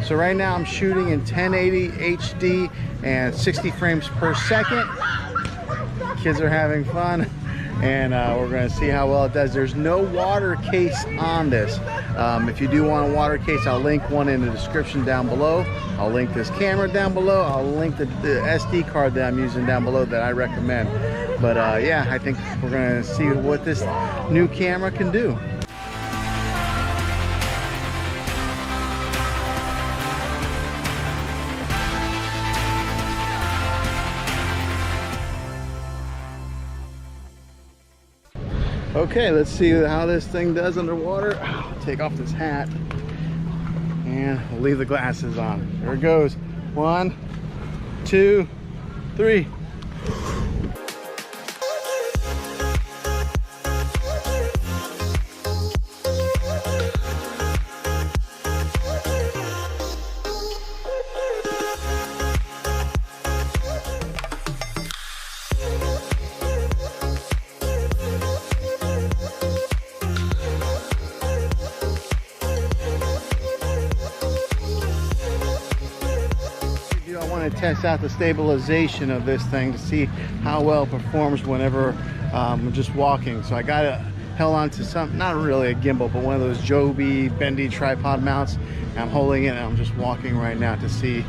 So right now I'm shooting in 1080 HD and 60 frames per second. Kids are having fun, and we're going to see how well it does. There's no water case on this. If you do want a water case, I'll link one in the description down below. I'll link this camera down below. I'll link the SD card that I'm using down below that I recommend. But yeah, I think we're going to see what this new camera can do. Okay, let's see how this thing does underwater. I'll take off this hat and we'll leave the glasses on. There it goes. 1, 2, 3. Test out the stabilization of this thing to see how well it performs whenever I'm just walking. So I got it held on to some, not really a gimbal, but one of those Joby bendy tripod mounts, and I'm holding it and I'm just walking right now to see,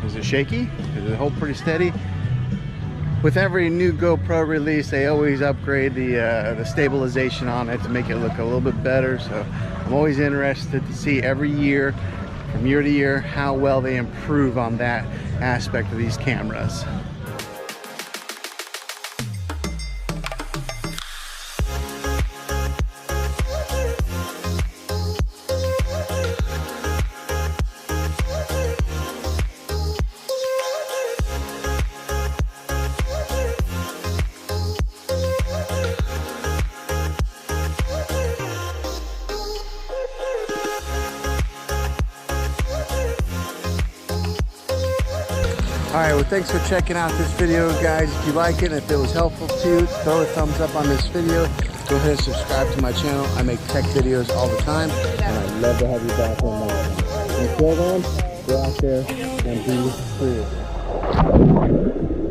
is it shaky? Does it hold pretty steady? With every new GoPro release, they always upgrade the stabilization on it to make it look a little bit better. So I'm always interested to see every year, from year to year, how well they improve on that aspect of these cameras. Alright, well, thanks for checking out this video, guys. If you like it and if it was helpful to you, throw a thumbs up on this video. Go ahead and subscribe to my channel. I make tech videos all the time, and I'd love to have you back on my channel. Until then, go out there and be free.